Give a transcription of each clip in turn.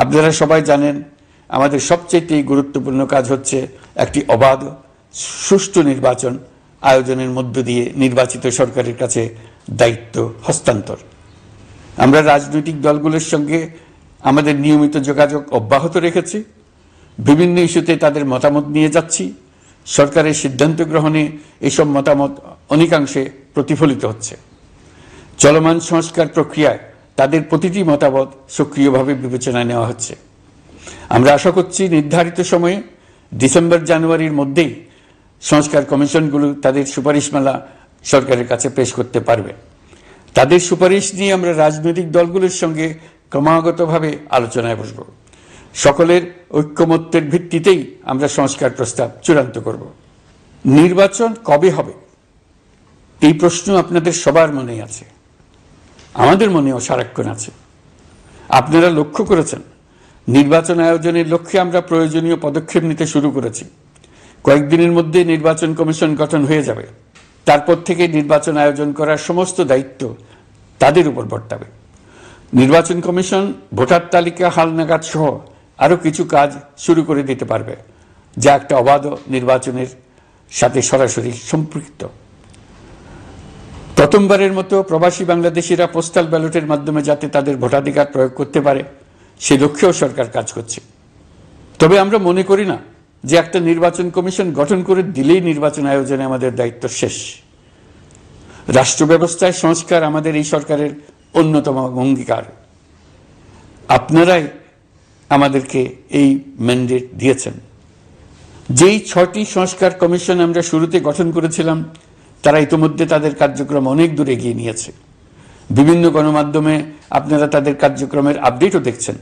আপনারা সবাই জানেন আমাদের সবচেয়ে গুরুত্বপূর্ণ কাজ হচ্ছে একটি অবাধ সুষ্ঠু নির্বাচন আয়োজনের মধ্য দিয়ে নির্বাচিত সরকারের কাছে দায়িত্ব হস্তান্তর। আমরা রাজনৈতিক দলগুলোর সঙ্গে আমাদের নিয়মিত যোগাযোগ অব্যাহত রেখেছি, বিভিন্ন ইস্যুতে তাদের মতামত নিয়ে যাচ্ছি। সরকারের সিদ্ধান্ত গ্রহণে এসব মতামত অনেকাংশে প্রতিফলিত হচ্ছে। চলমান সংস্কার প্রক্রিয়ায় তাদের প্রতিটি মতামত সক্রিয়ভাবে বিবেচনায় নেওয়া হচ্ছে। আমরা আশা করছি নির্ধারিত সময়ে ডিসেম্বর জানুয়ারির মধ্যেই সংস্কার কমিশনগুলো তাদের সুপারিশমালা সরকারের কাছে পেশ করতে পারবে। তাদের সুপারিশ নিয়ে আমরা রাজনৈতিক দলগুলোর সঙ্গে ক্রমাগতভাবে আলোচনায় বসব। সকলের ঐক্যমত্যের ভিত্তিতেই আমরা সংস্কার প্রস্তাব চূড়ান্ত করব। নির্বাচন কবে হবে এই প্রশ্ন আপনাদের সবার মনেই আছে, আমাদের মনেও সারাক্ষণ আছে। আপনারা লক্ষ্য করেছেন নির্বাচন আয়োজনের লক্ষ্যে আমরা প্রয়োজনীয় পদক্ষেপ নিতে শুরু করেছি। কয়েকদিনের মধ্যে নির্বাচন কমিশন গঠন হয়ে যাবে। তারপর থেকে নির্বাচন আয়োজন করার সমস্ত দায়িত্ব তাদের উপর বর্তাবে। নির্বাচন কমিশন ভোটার তালিকা হালনাগাদ সহ আরও কিছু কাজ শুরু করে দিতে পারবে, যা একটা অবাধ নির্বাচনের সাথে সরাসরি সম্পৃক্ত। প্রথমবারের মতো প্রবাসী বাংলাদেশিরা পোস্টাল ব্যালটের মাধ্যমে যাতে তাদের ভোটাধিকার প্রয়োগ করতে পারে সে লক্ষ্যেও সরকার কাজ করছে। তবে আমরা মনে করি না যে একটা নির্বাচন কমিশন গঠন করে দিলেই নির্বাচন আয়োজনে আমাদের দায়িত্ব শেষ। রাষ্ট্র ব্যবস্থায় সংস্কার আমাদের এই সরকারের অন্যতম অঙ্গীকার। আপনারাই আমাদেরকে এই ম্যান্ডেট দিয়েছেন। যেই 6টি সংস্কার কমিশন আমরা শুরুতে গঠন করেছিলাম তারা ইতিমধ্যে তাদের কার্যক্রম অনেক দূর এগিয়ে নিয়েছে। বিভিন্ন গণমাধ্যমে আপনারা তাদের কার্যক্রমের আপডেটও দেখছেন।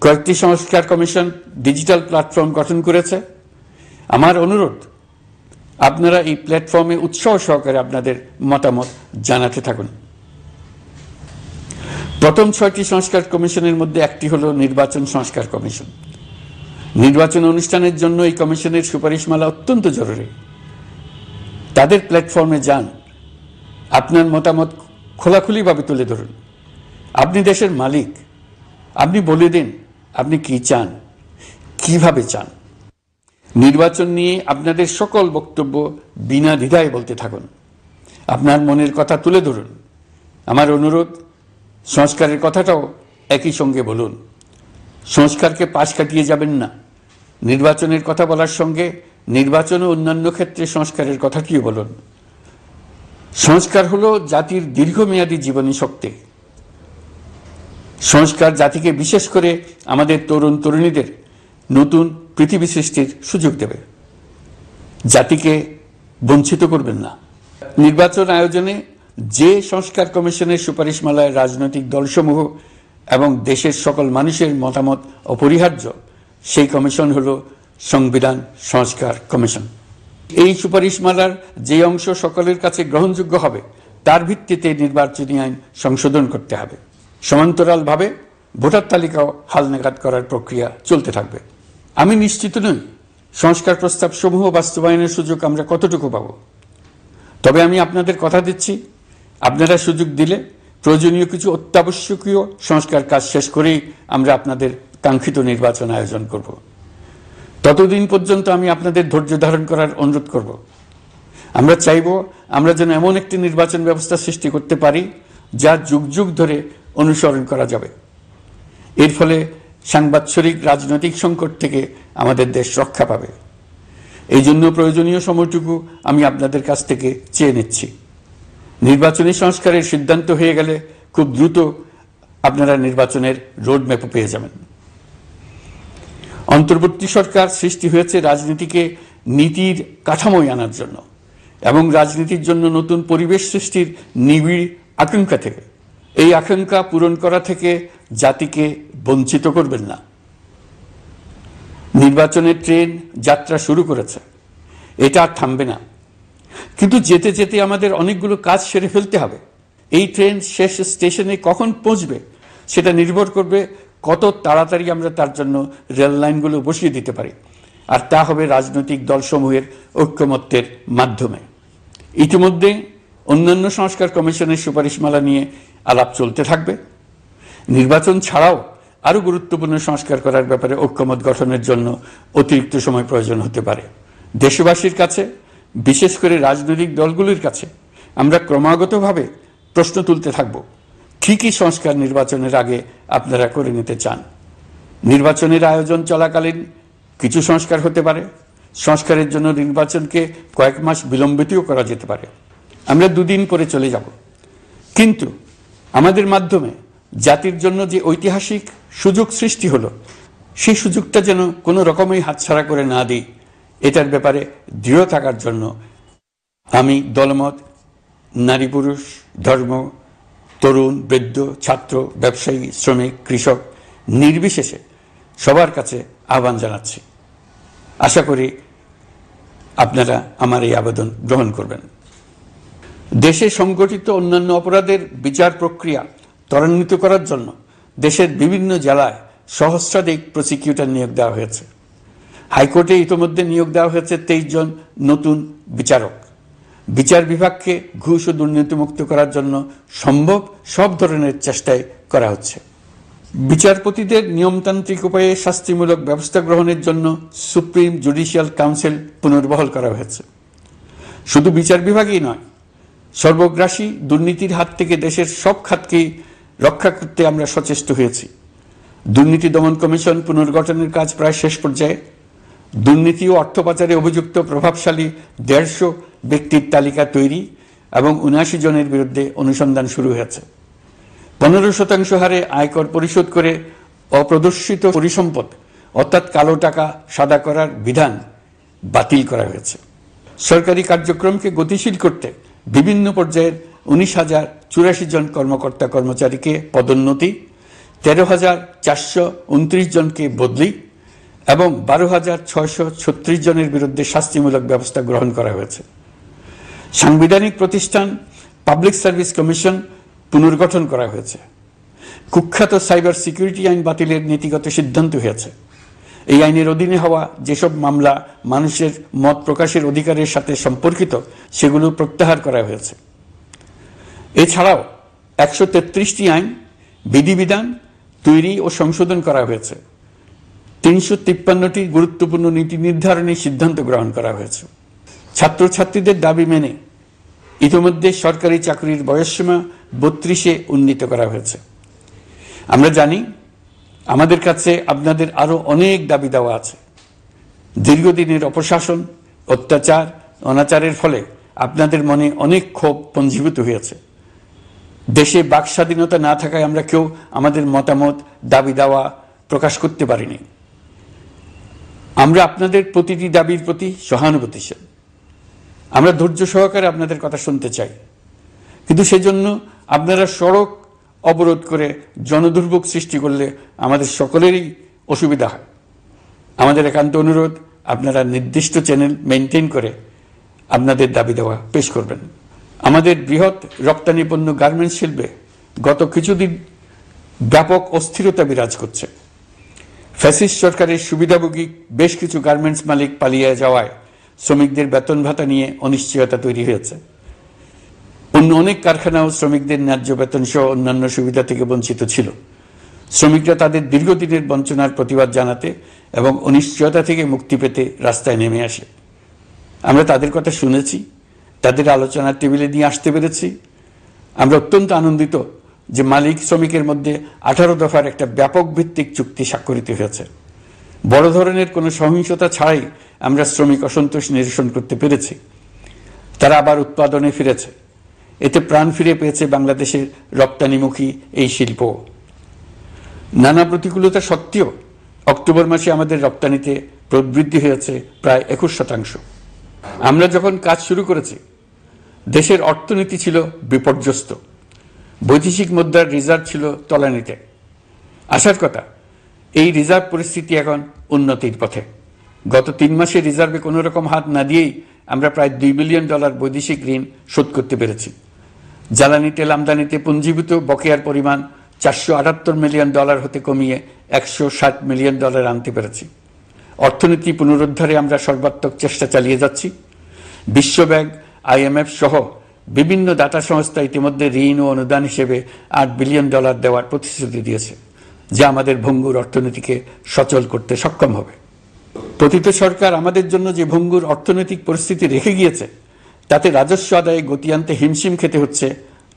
কয়েকটি সংস্কার কমিশন ডিজিটাল প্ল্যাটফর্ম গঠন করেছে। আমার অনুরোধ আপনারা এই প্ল্যাটফর্মে উৎসাহ সহকারে আপনাদের মতামত জানাতে থাকুন। প্রথম 6টি সংস্কার কমিশনের মধ্যে একটি হল নির্বাচন সংস্কার কমিশন। নির্বাচন অনুষ্ঠানের জন্য এই কমিশনের সুপারিশমালা অত্যন্ত জরুরি। তাদের প্ল্যাটফর্মে যান, আপনার মতামত খোলাখুলিভাবে তুলে ধরুন। আপনি দেশের মালিক, আপনি বলে দিন আপনি কি চান, কিভাবে চান। নির্বাচন নিয়ে আপনাদের সকল বক্তব্য বিনা দ্বিধায় বলতে থাকুন। আপনার মনের কথা তুলে ধরুন। আমার অনুরোধ সংস্কারের কথাটাও একই সঙ্গে বলুন। সংস্কারকে পাশ কাটিয়ে যাবেন না। নির্বাচনের কথা বলার সঙ্গে নির্বাচন ও অন্যান্য ক্ষেত্রে সংস্কারের কথাটিও বলুন। সংস্কার হলো জাতির দীর্ঘমেয়াদী জীবনী শক্তি। সংস্কার জাতিকে, বিশেষ করে আমাদের তরুণ তরুণীদের নতুন পৃথিবী সৃষ্টির সুযোগ দেবে। জাতিকে বঞ্চিত করবেন না। নির্বাচন আয়োজনে যে সংস্কার কমিশনের সুপারিশমালায় রাজনৈতিক দলসমূহ এবং দেশের সকল মানুষের মতামত অপরিহার্য, সেই কমিশন হলো সংবিধান সংস্কার কমিশন। এই সুপারিশমালার যে অংশ সকলের কাছে গ্রহণযোগ্য হবে তার ভিত্তিতে নির্বাচনী আইন সংশোধন করতে হবে। সমান্তরালভাবে ভোটার তালিকাও হালনাগাদ করার প্রক্রিয়া চলতে থাকবে। আমি নিশ্চিত নই সংস্কার প্রস্তাব সমূহ বাস্তবায়নের সুযোগ আমরা কতটুকু পাব। তবে আমি আপনাদের কথা দিচ্ছি, আপনারা সুযোগ দিলে প্রয়োজনীয় কিছু অত্যাবশ্যকীয় সংস্কার কাজ শেষ করেই আমরা আপনাদের কাঙ্ক্ষিত নির্বাচন আয়োজন করব। ততদিন পর্যন্ত আমি আপনাদের ধৈর্য ধারণ করার অনুরোধ করব। আমরা চাইব আমরা যেন এমন একটি নির্বাচন ব্যবস্থা সৃষ্টি করতে পারি যা যুগ যুগ ধরে অনুসরণ করা যাবে। এর ফলে সাংবৎসরিক রাজনৈতিক সংকট থেকে আমাদের দেশ রক্ষা পাবে। এই জন্য প্রয়োজনীয় সময়টুকু আমি আপনাদের কাছ থেকে চেয়ে নিচ্ছি। নির্বাচনী সংস্কারের সিদ্ধান্ত হয়ে গেলে খুব দ্রুত আপনারা নির্বাচনের রোডম্যাপও পেয়ে যাবেন। অন্তর্বর্তী সরকার সৃষ্টি হয়েছে রাজনীতিকে নীতির কাঠামোয় আনার জন্য এবং রাজনীতির জন্য নতুন পরিবেশ সৃষ্টির নিবিড় আকাঙ্ক্ষা থেকে। এই আকাঙ্ক্ষা পূরণ করা থেকে জাতিকে বঞ্চিত করবেন না। নির্বাচনের ট্রেন যাত্রা শুরু করেছে, এটা আর থামবে না। কিন্তু যেতে যেতে আমাদের অনেকগুলো কাজ সেরে ফেলতে হবে। এই ট্রেন শেষ স্টেশনে কখন পৌঁছবে সেটা নির্ভর করবে কত তাড়াতাড়ি আমরা তার জন্য রেল লাইনগুলো বসিয়ে দিতে পারি, আর তা হবে রাজনৈতিক দলসমূহের ঐক্যমত্যের মাধ্যমে। ইতিমধ্যে অন্যান্য সংস্কার কমিশনের সুপারিশমালা নিয়ে আলাপ চলতে থাকবে। নির্বাচন ছাড়াও আরও গুরুত্বপূর্ণ সংস্কার করার ব্যাপারে ঐক্যমত গঠনের জন্য অতিরিক্ত সময় প্রয়োজন হতে পারে। দেশবাসীর কাছে, বিশেষ করে রাজনৈতিক দলগুলির কাছে আমরা ক্রমাগতভাবে প্রশ্ন তুলতে থাকব, কি কি সংস্কার নির্বাচনের আগে আপনারা করে নিতে চান। নির্বাচনের আয়োজন চলাকালীন কিছু সংস্কার হতে পারে, সংস্কারের জন্য নির্বাচনকে কয়েক মাস বিলম্বিতও করা যেতে পারে। আমরা দুদিন পরে চলে যাব, কিন্তু আমাদের মাধ্যমে জাতির জন্য যে ঐতিহাসিক সুযোগ সৃষ্টি হলো, সেই সুযোগটা যেন কোনো রকমই হাতছাড়া করে না দিই, এটার ব্যাপারে দৃঢ় থাকার জন্য আমি দলমত, নারী পুরুষ, ধর্ম, তরুণ, বৃদ্ধ, ছাত্র, ব্যবসায়ী, শ্রমিক, কৃষক নির্বিশেষে সবার কাছে আহ্বান জানাচ্ছি। আশা করি আপনারা আমার এই আবেদন গ্রহণ করবেন। দেশে সংগঠিত অন্যান্য অপরাধের বিচার প্রক্রিয়া ত্বরান্বিত করার জন্য দেশের বিভিন্ন জেলায় সহস্রাধিক প্রসিকিউটর নিয়োগ দেওয়া হয়েছে। হাইকোর্টে ইতোমধ্যে নিয়োগ দেওয়া হয়েছে 23 জন নতুন বিচারক। বিচার বিভাগকে ঘুষ ও দুর্নীতিমুক্ত করার জন্য সম্ভব সব ধরনের চেষ্টাই করা হচ্ছে। বিচারপতিদের নিয়মতান্ত্রিক উপায়ে শাস্তিমূলক ব্যবস্থা গ্রহণের জন্য সুপ্রিম জুডিশিয়াল কাউন্সিল পুনর্বহাল করা হয়েছে। শুধু বিচার বিভাগই নয়, সর্বগ্রাসী দুর্নীতির হাত থেকে দেশের সব খাতকেই রক্ষা করতে আমরা সচেষ্ট হয়েছি। দুর্নীতি দমন কমিশন পুনর্গঠনের কাজ প্রায় শেষ পর্যায়ে। দুর্নীতি ও অর্থ পাচারে অভিযুক্ত প্রভাবশালী 150 ব্যক্তির তালিকা তৈরি এবং 79 জনের বিরুদ্ধে অনুসন্ধান শুরু হয়েছে। 15% হারে আয়কর পরিশোধ করে অপ্রদর্শিত পরিসম্পদ অর্থাৎ কালো টাকা সাদা করার বিধান বাতিল করা হয়েছে। সরকারি কার্যক্রমকে গতিশীল করতে বিভিন্ন পর্যায়ের 19,084 জন কর্মকর্তা কর্মচারীকে পদোন্নতি, 13,429 জনকে বদলি এবং 12,636 জনের বিরুদ্ধে শাস্তিমূলক ব্যবস্থা গ্রহণ করা হয়েছে। সাংবিধানিক প্রতিষ্ঠান পাবলিক সার্ভিস কমিশন পুনর্গঠন করা হয়েছে। কুখ্যাত সাইবার সিকিউরিটি আইন বাতিলের নীতিগত সিদ্ধান্ত হয়েছে। এই আইনের অধীনে হওয়া যেসব মামলা মানুষের মত প্রকাশের অধিকারের সাথে সম্পর্কিত, সেগুলো প্রত্যাহার করা হয়েছে। এছাড়াও 133টি আইন বিধিবিধান তৈরি ও সংশোধন করা হয়েছে। 353টি গুরুত্বপূর্ণ নীতি নির্ধারণের সিদ্ধান্ত গ্রহণ করা হয়েছে। ছাত্রছাত্রীদের দাবি মেনে ইতিমধ্যে সরকারি চাকরির বয়সসীমা 32-এ উন্নীত করা হয়েছে। আমরা জানি আমাদের কাছে আপনাদের আরো অনেক দাবি দেওয়া আছে। দীর্ঘদিনের অপশাসন, অত্যাচার, অনাচারের ফলে আপনাদের মনে অনেক ক্ষোভ পঞ্জীভূত হয়েছে। দেশে বাক স্বাধীনতা না থাকায় আমরা কেউ আমাদের মতামত, দাবি দেওয়া প্রকাশ করতে পারিনি। আমরা আপনাদের প্রতিটি দাবির প্রতি সহানুভূতিশীল। আমরা ধৈর্য সহকারে আপনাদের কথা শুনতে চাই, কিন্তু সেজন্য আপনারা সড়ক অবরোধ করে জনদুর্ভোগ সৃষ্টি করলে আমাদের সকলেরই অসুবিধা হয়। আমাদের একান্ত অনুরোধ, আপনারা নির্দিষ্ট চ্যানেল মেনটেন করে আপনাদের দাবি দেওয়া পেশ করবেন। আমাদের বৃহৎ রপ্তানি পণ্য গার্মেন্টস শিল্পে গত কিছুদিন ব্যাপক অস্থিরতা বিরাজ করছে। ফ্যাসিস্ট সরকারের সুবিধাভোগী বেশ কিছু গার্মেন্টস মালিক পালিয়ে যাওয়ায় শ্রমিকদের বেতন ভাতা নিয়ে অনিশ্চয়তা তৈরি হয়েছে। অন্য অনেক কারখানাও শ্রমিকদের ন্যায্য বেতন সহ অন্যান্য সুবিধা থেকে বঞ্চিত ছিল। শ্রমিকরা তাদের দীর্ঘদিনের বঞ্চনার প্রতিবাদ জানাতে এবং অনিশ্চয়তা থেকে মুক্তি পেতে রাস্তায় নেমে আসে। আমরা তাদের কথা শুনেছি, তাদের আলোচনার টেবিলে নিয়ে আসতে পেরেছি। আমরা অত্যন্ত আনন্দিত যে মালিক শ্রমিকের মধ্যে 18 দফার একটা ব্যাপক ভিত্তিক চুক্তি স্বাক্ষরিত হয়েছে। বড় ধরনের কোনো সহিংসতা ছাড়াই আমরা শ্রমিক অসন্তোষ নিরসন করতে পেরেছি। তারা আবার উৎপাদনে ফিরেছে। এতে প্রাণ ফিরে পেয়েছে বাংলাদেশের রপ্তানিমুখী এই শিল্প। নানা প্রতিকূলতা সত্ত্বেও অক্টোবর মাসে আমাদের রপ্তানিতে প্রবৃদ্ধি হয়েছে প্রায় 21%। আমরা যখন কাজ শুরু করেছি, দেশের অর্থনীতি ছিল বিপর্যস্ত। বৈদেশিক মুদ্রার রিজার্ভ ছিল তলানিতে। আসার কথা, এই রিজার্ভ পরিস্থিতি এখন উন্নতির পথে। গত 3 মাসে রিজার্ভে কোনো রকম হাত না দিয়েই আমরা প্রায় $2 বিলিয়ন বৈদেশিক ঋণ শোধ করতে পেরেছি। জ্বালানি তেল আমদানিতে পুঞ্জীভূত বকেয়ার পরিমাণ $478 মিলিয়ন হতে কমিয়ে $160 মিলিয়ন আনতে পেরেছি। অর্থনীতি পুনরুদ্ধারে আমরা সর্বাত্মক চেষ্টা চালিয়ে যাচ্ছি। বিশ্বব্যাংক, IMF সহ বিভিন্ন দাতা সংস্থা ইতিমধ্যে ঋণ ও অনুদান হিসেবে $8 বিলিয়ন দেওয়ার প্রতিশ্রুতি দিয়েছে। যা আমাদের ভঙ্গুর অর্থনীতিকে সচল করতে সক্ষম হবে। পতিত সরকার আমাদের জন্য যে ভঙ্গুর অর্থনৈতিক পরিস্থিতি রেখে গিয়েছে, তাতে রাজস্ব আদায়ে গতি আনতে হিমশিম খেতে হচ্ছে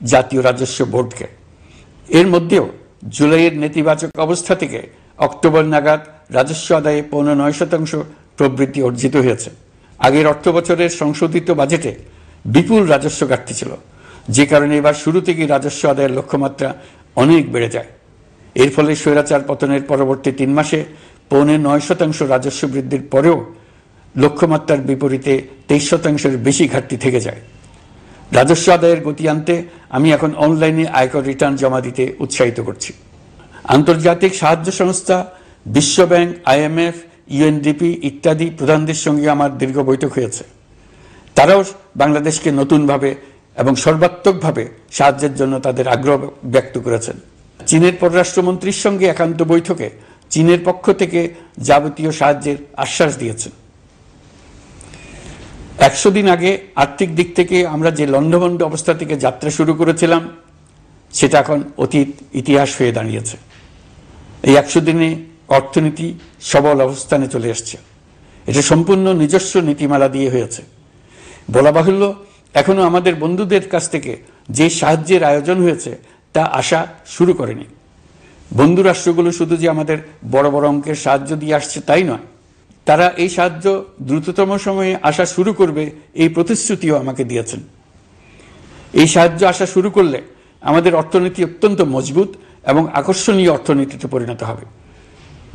জাতীয় রাজস্ব বোর্ডকে। এর মধ্যেও জুলাইয়ের নেতিবাচক অবস্থা থেকে অক্টোবর নাগাদ রাজস্ব আদায়ে 9.9% প্রবৃদ্ধি অর্জিত হয়েছে। আগের অর্থ বছরের সংশোধিত বাজেটে বিপুল রাজস্ব ঘাটতি ছিল, যে কারণে এবার শুরু থেকেই রাজস্ব আদায়ের লক্ষ্যমাত্রা অনেক বেড়ে যায়। এর ফলে স্বৈরাচার পতনের পরবর্তী 3 মাসে 9.9% রাজস্ব বৃদ্ধির পরেও লক্ষ্যমাত্রার বিপরীতে 23% বেশি ঘাটতি থেকে যায়। রাজস্ব আদায়ের গতি আনতে আমি এখন অনলাইনে আয়কর রিটার্ন জমা দিতে উৎসাহিত করছি। আন্তর্জাতিক সাহায্য সংস্থা, বিশ্বব্যাংক, IMF, UNDP ইত্যাদি প্রধানদের সঙ্গে আমার দীর্ঘ বৈঠক হয়েছে। তারাও বাংলাদেশকে নতুনভাবে এবং সর্বাত্মকভাবে সাহায্যের জন্য তাদের আগ্রহ ব্যক্ত করেছেন। চীনের পররাষ্ট্রমন্ত্রীর সঙ্গে একান্ত বৈঠকে চীনের পক্ষ থেকে যাবতীয় সাহায্যের আশ্বাস দিয়েছেন। 100 দিন আগে আর্থিক দিক থেকে আমরা যে লণ্ডভণ্ড অবস্থা থেকে যাত্রা শুরু করেছিলাম, সেটা এখন অতীত ইতিহাস হয়ে দাঁড়িয়েছে। এই 100 দিনে অর্থনীতি সবল অবস্থানে চলে এসছে। এটা সম্পূর্ণ নিজস্ব নীতিমালা দিয়ে হয়েছে। বলা বাহুল্য, এখনো আমাদের বন্ধুদের কাছ থেকে যে সাহায্যের আয়োজন হয়েছে তা আসা শুরু করেনি। বন্ধু রাষ্ট্রগুলো শুধু যে আমাদের বড় বড় অঙ্কের সাহায্য দিয়ে আসছে তাই নয়, তারা এই সাহায্য দ্রুততম সময়ে আসা শুরু করবে এই প্রতিশ্রুতিও আমাকে দিয়েছেন। এই সাহায্য আসা শুরু করলে আমাদের অর্থনীতি অত্যন্ত মজবুত এবং আকর্ষণীয় অর্থনীতিতে পরিণত হবে।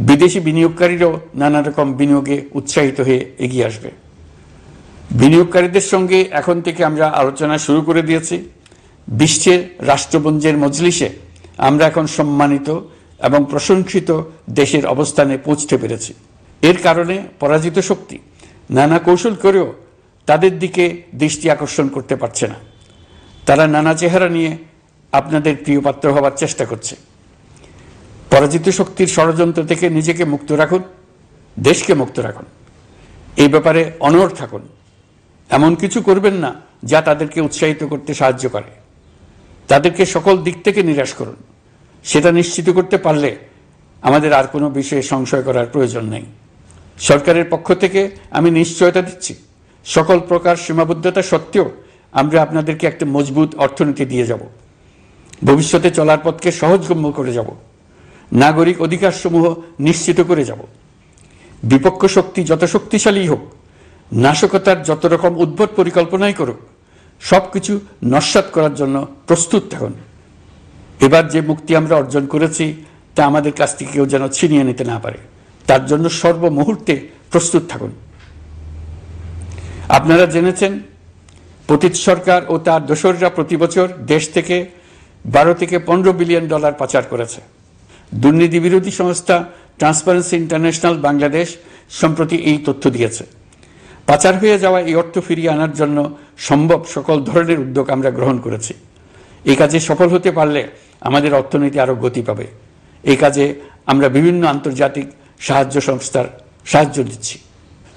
বিদেশি বিনিয়োগকারীরাও নানা রকম বিনিয়োগে উৎসাহিত হয়ে এগিয়ে আসবে। বিনিয়োগকারীদের সঙ্গে এখন থেকে আমরা আলোচনা শুরু করে দিয়েছি। বিশ্বের রাষ্ট্রপুঞ্জের মজলিসে আমরা এখন সম্মানিত এবং প্রশংসিত দেশের অবস্থানে পৌঁছতে পেরেছি। এর কারণে পরাজিত শক্তি নানা কৌশল করেও তাদের দিকে দৃষ্টি আকর্ষণ করতে পারছে না। তারা নানা চেহারা নিয়ে আপনাদের প্রিয়পাত্র হবার চেষ্টা করছে। পরাজিত শক্তির ষড়যন্ত্র থেকে নিজেকে মুক্ত রাখুন, দেশকে মুক্ত রাখুন। এই ব্যাপারে অনড় থাকুন। এমন কিছু করবেন না যা তাদেরকে উৎসাহিত করতে সাহায্য করে। তাদেরকে সকল দিক থেকে নিরাশ করুন। সেটা নিশ্চিত করতে পারলে আমাদের আর কোনো বিষয়ে সংশয় করার প্রয়োজন নেই। সরকারের পক্ষ থেকে আমি নিশ্চয়তা দিচ্ছি, সকল প্রকার সীমাবদ্ধতা সত্ত্বেও আমরা আপনাদেরকে একটা মজবুত অর্থনীতি দিয়ে যাব। ভবিষ্যতে চলার পথকে সহজগম্য করে যাব। নাগরিক অধিকারসমূহ নিশ্চিত করে যাব। বিপক্ষ শক্তি যত শক্তিশালী হোক, নাশকতার যত রকম উদ্ভট পরিকল্পনাই করুক, সবকিছু নস্যাৎ করার জন্য প্রস্তুত থাকুন। এবার যে মুক্তি আমরা অর্জন করেছি তা আমাদের কাছ থেকে কেউ যেন ছিনিয়ে নিতে না পারে, তার জন্য সর্বমুহূর্তে প্রস্তুত থাকুন। আপনারা জেনেছেন, পতিত সরকার ও তার দোসররা প্রতি বছর দেশ থেকে 12 থেকে 15 বিলিয়ন ডলার পাচার করেছে। দুর্নীতি বিরোধী সংস্থা ট্রান্সপারেন্সি ইন্টারন্যাশনাল বাংলাদেশ সম্প্রতি এই তথ্য দিয়েছে। পাচার হয়ে যাওয়া এই অর্থ ফিরিয়ে আনার জন্য সম্ভব সকল ধরনের উদ্যোগ আমরা গ্রহণ করেছি। এই কাজে সফল হতে পারলে আমাদের অর্থনীতি আরও গতি পাবে। এই কাজে আমরা বিভিন্ন আন্তর্জাতিক সাহায্য সংস্থার সাহায্য দিচ্ছি।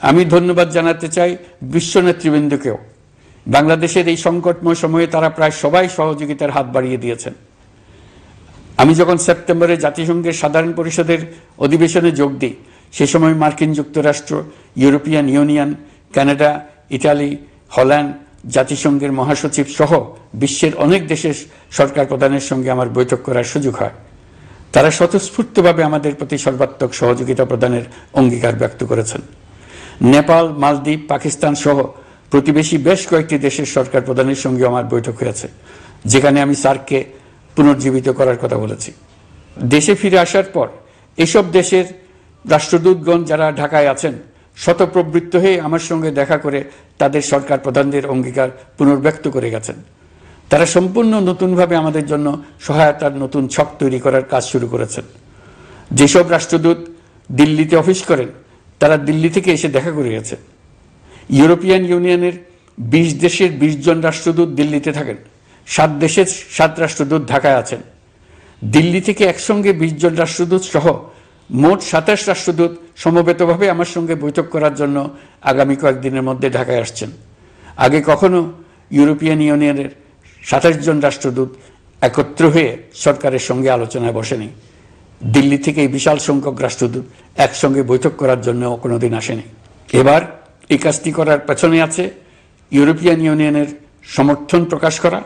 আমি ধন্যবাদ জানাতে চাই বিশ্ব নেতৃবৃন্দকেও। বাংলাদেশের এই সংকটময় সময়ে তারা প্রায় সবাই সহযোগিতার হাত বাড়িয়ে দিয়েছেন। আমি যখন সেপ্টেম্বরে জাতিসংঘের সাধারণ পরিষদের অধিবেশনে যোগ দিই, সে সময় মার্কিন যুক্তরাষ্ট্র, European Union, Canada, Italy, Holland, জাতিসংঘের মহাসচিব সহ বিশ্বের অনেক দেশের সরকার প্রধানের সঙ্গে আমার বৈঠক করার সুযোগ হয়। তারা স্বতঃস্ফূর্তভাবে আমাদের প্রতি সর্বাত্মক সহযোগিতা প্রদানের অঙ্গীকার ব্যক্ত করেছেন। নেপাল, মালদ্বীপ, পাকিস্তান সহ প্রতিবেশী বেশ কয়েকটি দেশের সরকার প্রধানের সঙ্গে আমার বৈঠক হয়েছে, যেখানে আমি সার্ককে পুনর্জীবিত করার কথা বলেছি। দেশে ফিরে আসার পর এসব দেশের রাষ্ট্রদূতগণ যারা ঢাকায় আছেন, স্বতঃপ্রবৃত্ত হয়ে আমার সঙ্গে দেখা করে তাদের সরকার প্রধানদের অঙ্গীকার পুনর্ব্যক্ত করে গেছেন। তারা সম্পূর্ণ নতুনভাবে আমাদের জন্য সহায়তার নতুন ছক তৈরি করার কাজ শুরু করেছেন। যেসব রাষ্ট্রদূত দিল্লিতে অফিস করেন, তারা দিল্লি থেকে এসে দেখা করে গেছেন। ইউরোপিয়ান ইউনিয়নের 20 দেশের 20 জন রাষ্ট্রদূত দিল্লিতে থাকেন। 7 দেশের 7 রাষ্ট্রদূত ঢাকায় আছেন। দিল্লি থেকে একসঙ্গে 20 জন রাষ্ট্রদূত সহ মোট 27 রাষ্ট্রদূত সমবেতভাবে আমার সঙ্গে বৈঠক করার জন্য আগামী কয়েকদিনের মধ্যে ঢাকায় আসছেন। আগে কখনো ইউরোপিয়ান ইউনিয়নের 27 জন রাষ্ট্রদূত একত্র হয়ে সরকারের সঙ্গে আলোচনায় বসেনি। দিল্লি থেকে এই বিশাল সংখ্যক রাষ্ট্রদূত একসঙ্গে বৈঠক করার জন্য কোনোদিন আসেনি। এবার এই কাজটি করার পেছনে আছে ইউরোপিয়ান ইউনিয়নের সমর্থন প্রকাশ করা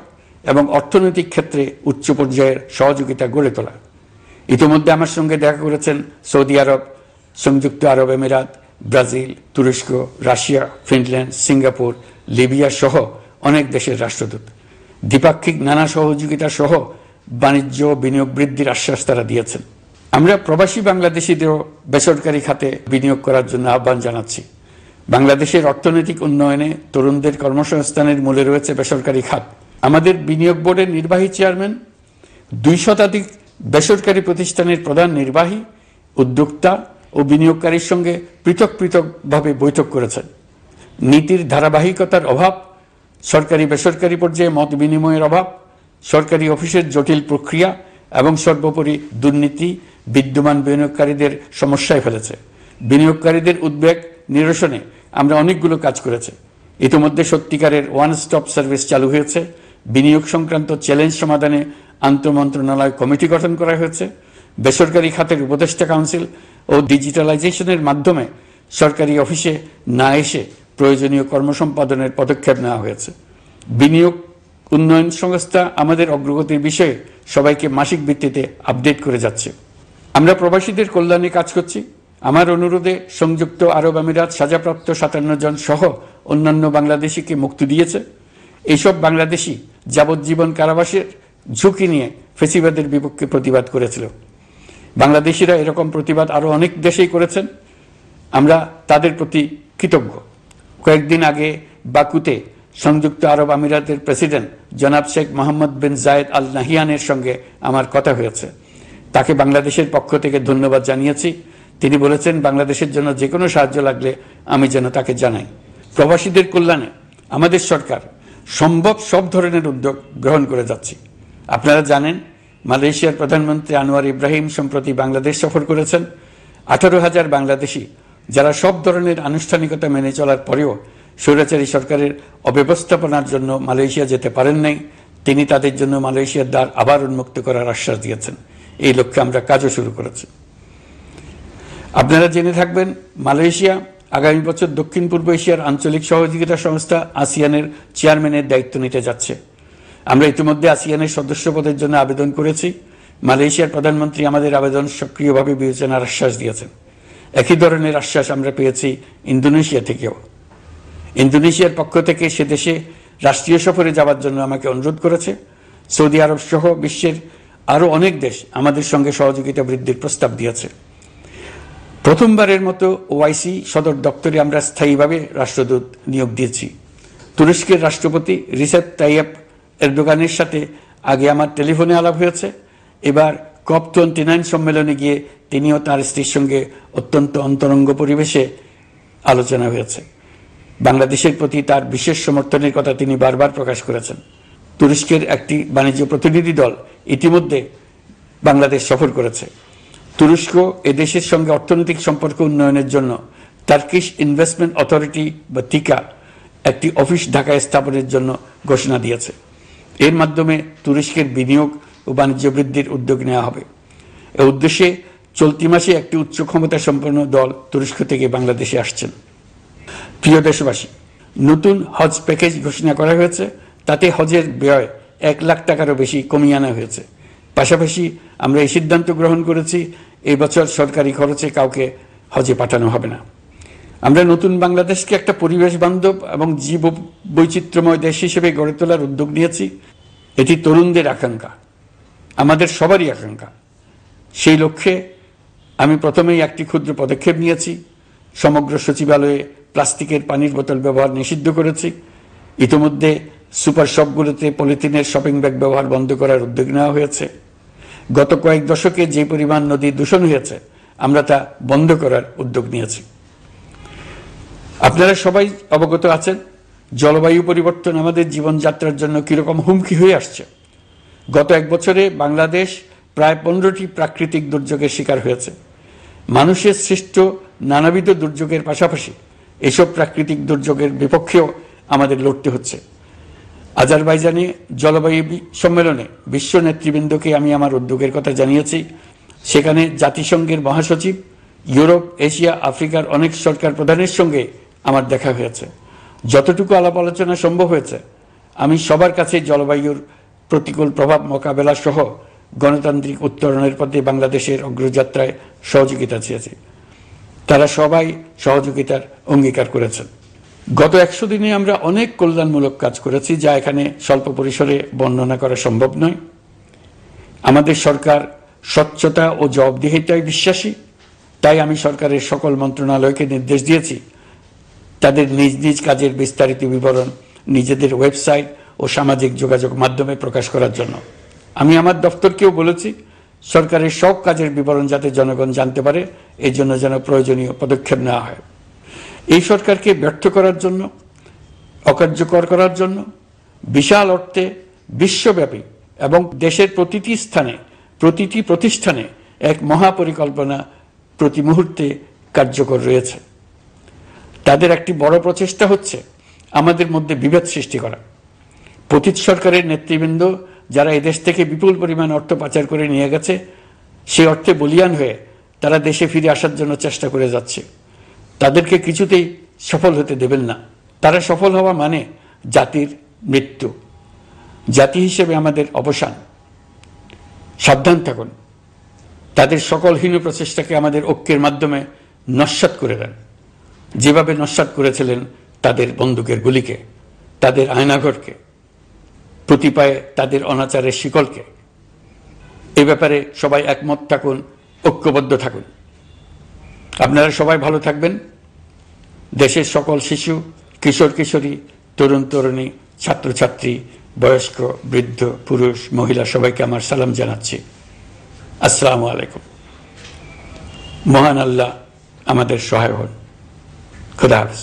এবং অর্থনৈতিক ক্ষেত্রে উচ্চ পর্যায়ের সহযোগিতা গড়ে তোলা। ইতিমধ্যে আমার সঙ্গে দেখা করেছেন সৌদি আরব, সংযুক্ত আরব আমিরাত, ব্রাজিল, তুরস্ক, রাশিয়া, ফিনল্যান্ড, সিঙ্গাপুর, লিবিয়া সহ অনেক দেশের রাষ্ট্রদূত। দ্বিপাক্ষিক নানা সহযোগিতা সহ বাণিজ্য বিনিয়োগ বৃদ্ধির আশ্বাস তারা দিয়েছেন। আমরা প্রবাসী বাংলাদেশিদেরও বেসরকারি খাতে বিনিয়োগ করার জন্য আহ্বান জানাচ্ছি। বাংলাদেশের অর্থনৈতিক উন্নয়নে তরুণদের কর্মসংস্থানের মূলে রয়েছে বেসরকারি খাত। আমাদের বিনিয়োগ বোর্ডের নির্বাহী চেয়ারম্যান 2 শতাধিক বেসরকারি প্রতিষ্ঠানের প্রধান নির্বাহী, উদ্যোক্তা ও বিনিয়োগকারীর সঙ্গে পৃথক পৃথকভাবে বৈঠক করেছেন। নীতির ধারাবাহিকতার অভাব, সরকারি বেসরকারি পর্যায়ে মত বিনিময়ের অভাব, সরকারি অফিসের জটিল প্রক্রিয়া এবং সর্বোপরি দুর্নীতি বিদ্যমান বিনিয়োগকারীদের সমস্যায় ফেলেছে। বিনিয়োগকারীদের উদ্বেগ নিরসনে আমরা অনেকগুলো কাজ করেছি। ইতিমধ্যে সত্যিকারের ওয়ান স্টপ সার্ভিস চালু হয়েছে। বিনিয়োগ সংক্রান্ত চ্যালেঞ্জ সমাধানে আন্তঃমন্ত্রণালয় কমিটি গঠন করা হয়েছে। বেসরকারি খাতের উপদেষ্টা কাউন্সিল ও ডিজিটালাইজেশনের মাধ্যমে সরকারি অফিসে না এসে প্রয়োজনীয় কর্মসম্পাদনের পদক্ষেপ নেওয়া হয়েছে। বিনিয়োগ উন্নয়ন সংস্থা আমাদের অগ্রগতির বিষয়ে সবাইকে মাসিক ভিত্তিতে আপডেট করে যাচ্ছে। আমরা প্রবাসীদের কল্যাণে কাজ করছি। আমার অনুরোধে সংযুক্ত আরব আমিরাত সাজাপ্রাপ্ত 57 জন সহ অন্যান্য বাংলাদেশিকে মুক্তি দিয়েছে। এইসব বাংলাদেশি যাবজ্জীবন কারাবাসের ঝুঁকি নিয়ে ফেসিবাদের বিপক্ষে প্রতিবাদ করেছিল। বাংলাদেশিরা এরকম প্রতিবাদ আরও অনেক দেশেই করেছেন। আমরা তাদের প্রতি কৃতজ্ঞ। কয়েকদিন আগে বাকুতে সংযুক্ত আরব আমিরাতের প্রেসিডেন্ট জনাব শেখ মোহাম্মদ বিন জায়েদ আল নাহিয়ানের সঙ্গে আমার কথা হয়েছে। তাকে বাংলাদেশের পক্ষ থেকে ধন্যবাদ জানিয়েছি। তিনি বলেছেন বাংলাদেশের জন্য যে কোনো সাহায্য লাগলে আমি যেন তাকে জানাই। প্রবাসীদের কল্যাণে আমাদের সরকার সম্ভব সব ধরনের উদ্যোগ গ্রহণ করে যাচ্ছে। আপনারা জানেন মালয়েশিয়ার প্রধানমন্ত্রী আনোয়ার ইব্রাহিম সম্প্রতি বাংলাদেশ সফর করেছেন। 18,000 বাংলাদেশি যারা সব ধরনের আনুষ্ঠানিকতা মেনে চলার পরেও স্বৈরাচারী সরকারের অব্যবস্থাপনার জন্য মালয়েশিয়া যেতে পারেন নাই, তিনি তাদের জন্য মালয়েশিয়ার দ্বার আবার উন্মুক্ত করার আশ্বাস দিয়েছেন। এই লক্ষ্যে আমরা কাজও শুরু করেছি। আপনারা জেনে থাকবেন মালয়েশিয়া আগামী বছর দক্ষিণ পূর্ব এশিয়ার আঞ্চলিক সহযোগিতা সংস্থা আসিয়ানের চেয়ারম্যানের দায়িত্ব নিতে যাচ্ছে। আমরা ইতিমধ্যে আসিয়ানের সদস্য পদের জন্য আবেদন করেছি। মালয়েশিয়ার প্রধানমন্ত্রী আমাদের আবেদন সক্রিয়ভাবে বিবেচনার আশ্বাস দিয়েছেন। একই ধরনের আশ্বাস আমরা পেয়েছি ইন্দোনেশিয়া থেকেও। ইন্দোনেশিয়ার পক্ষ থেকে সে দেশে রাষ্ট্রীয় সফরে যাওয়ার জন্য আমাকে অনুরোধ করেছে। সৌদি আরব সহ বিশ্বের আরও অনেক দেশ আমাদের সঙ্গে সহযোগিতা বৃদ্ধির প্রস্তাব দিয়েছে। প্রথমবারের মতো ওআইসি সদর দপ্তরে আমরা স্থায়ীভাবে রাষ্ট্রদূত নিয়োগ দিয়েছি। তুরস্কের রাষ্ট্রপতি রিসেপ তাইয়েপ এরদোগানের সাথে আগে আমার টেলিফোনে আলাপ হয়েছে। এবার COP29 সম্মেলনে গিয়ে তিনিও তার স্ত্রীর সঙ্গে অত্যন্ত অন্তরঙ্গ পরিবেশে আলোচনা হয়েছে। বাংলাদেশের প্রতি তার বিশেষ সমর্থনের কথা তিনি বারবার প্রকাশ করেছেন। তুরস্কের একটি বাণিজ্য প্রতিনিধি দল ইতিমধ্যে বাংলাদেশ সফর করেছে। তুরস্ক এদেশের সঙ্গে অর্থনৈতিক সম্পর্ক উন্নয়নের জন্য টার্কিশ ইনভেস্টমেন্ট অথরিটি বা টিকা একটি অফিস ঢাকায় স্থাপনের জন্য ঘোষণা দিয়েছে। এর মাধ্যমে তুরস্কের বিনিয়োগ ও বাণিজ্য বৃদ্ধির উদ্যোগ নেওয়া হবে। এ উদ্দেশ্যে চলতি মাসে একটি উচ্চ ক্ষমতা সম্পন্ন দল তুরস্ক থেকে বাংলাদেশে আসছেন। প্রিয় দেশবাসী, নতুন হজ প্যাকেজ ঘোষণা করা হয়েছে। তাতে হজের ব্যয় 1 লাখ টাকারও বেশি কমিয়ে আনা হয়েছে। পাশাপাশি আমরা এই সিদ্ধান্ত গ্রহণ করেছি এই বছর সরকারি খরচে কাউকে হজে পাঠানো হবে না। আমরা নতুন বাংলাদেশকে একটা পরিবেশ বান্ধব এবং জীব বৈচিত্র্যময় দেশ হিসেবে গড়ে তোলার উদ্যোগ নিয়েছি। এটি তরুণদের আকাঙ্ক্ষা, আমাদের সবারই আকাঙ্ক্ষা। সেই লক্ষ্যে আমি প্রথমেই একটি ক্ষুদ্র পদক্ষেপ নিয়েছি। সমগ্র সচিবালয়ে প্লাস্টিকের পানির বোতল ব্যবহার নিষিদ্ধ করেছি। ইতিমধ্যে সুপার শপগুলোতে পলিথিনের শপিং ব্যাগ ব্যবহার বন্ধ করার উদ্যোগ নেওয়া হয়েছে। গত কয়েক দশকে যে পরিমাণ নদী দূষণ হয়েছে আমরা তা বন্ধ করার উদ্যোগ নিয়েছি। আপনারা সবাই অবগত আছেন জলবায়ু পরিবর্তন আমাদের জীবনযাত্রার জন্য কীরকম হুমকি হয়ে আসছে। গত 1 বছরে বাংলাদেশ প্রায় 15টি প্রাকৃতিক দুর্যোগের শিকার হয়েছে। মানুষের সৃষ্ট নানাবিধ দুর্যোগের পাশাপাশি এসব প্রাকৃতিক দুর্যোগের বিপক্ষেও আমাদের লড়তে হচ্ছে। আজারবাইজানে জলবায়ু সম্মেলনে বিশ্ব নেতৃবৃন্দকে আমি আমার উদ্যোগের কথা জানিয়েছি। সেখানে জাতিসংঘের মহাসচিব, ইউরোপ, এশিয়া, আফ্রিকার অনেক সরকার প্রধানের সঙ্গে আমার দেখা হয়েছে। যতটুকু আলাপ আলোচনা সম্ভব হয়েছে, আমি সবার কাছে জলবায়ুর প্রতিকূল প্রভাব মোকাবেলা সহ গণতান্ত্রিক উত্তরণের পথে বাংলাদেশের অগ্রযাত্রায় সহযোগিতা চেয়েছি। তারা সবাই সহযোগিতার অঙ্গীকার করেছেন। গত 100 দিনে আমরা অনেক কল্যাণমূলক কাজ করেছি, যা এখানে স্বল্প পরিসরে বর্ণনা করা সম্ভব নয়। আমাদের সরকার স্বচ্ছতা ও জবাবদিহিতায় বিশ্বাসী, তাই আমি সরকারের সকল মন্ত্রণালয়কে নির্দেশ দিয়েছি তাদের নিজ নিজ কাজের বিস্তারিত বিবরণ নিজেদের ওয়েবসাইট ও সামাজিক যোগাযোগ মাধ্যমে প্রকাশ করার জন্য। আমি আমার দপ্তরকেও বলেছি সরকারের সব কাজের বিবরণ যাতে জনগণ জানতে পারে, এই জন্য যেন প্রয়োজনীয় পদক্ষেপ নেওয়া হয়। এই সরকারকে ব্যর্থ করার জন্য, অকার্যকর করার জন্য বিশাল অর্থে বিশ্বব্যাপী এবং দেশের প্রতিটি স্থানে, প্রতিটি প্রতিষ্ঠানে এক মহাপরিকল্পনা প্রতি মুহূর্তে কার্যকর রয়েছে। তাদের একটি বড় প্রচেষ্টা হচ্ছে আমাদের মধ্যে বিভেদ সৃষ্টি করা। পতিত সরকারের নেতৃবৃন্দ যারা এদেশ থেকে বিপুল পরিমাণ অর্থ পাচার করে নিয়ে গেছে, সেই অর্থে বলিয়ান হয়ে তারা দেশে ফিরে আসার জন্য চেষ্টা করে যাচ্ছে। তাদেরকে কিছুতেই সফল হতে দেবেন না। তারা সফল হওয়া মানে জাতির মৃত্যু, জাতি হিসেবে আমাদের অবসান। সাবধান থাকুন, তাদের সকল হীন প্রচেষ্টাকে আমাদের ঐক্যের মাধ্যমে নস্যাৎ করে দেন, যেভাবে নস্যাৎ করেছিলেন তাদের বন্দুকের গুলিকে, তাদের আয়নাঘরকে, প্রতি পায়ে তাদের অনাচারের শিকলকে। এ ব্যাপারে সবাই একমত থাকুন, ঐক্যবদ্ধ থাকুন। আপনারা সবাই ভালো থাকবেন। দেশের সকল শিশু, কিশোর কিশোরী, তরুণ তরুণী, ছাত্রছাত্রী, বয়স্ক, বৃদ্ধ, পুরুষ, মহিলা সবাইকে আমার সালাম জানাচ্ছি। আসসালামু আলাইকুম। মহান আল্লাহ আমাদের সহায় হন। খুদা হাফেজ।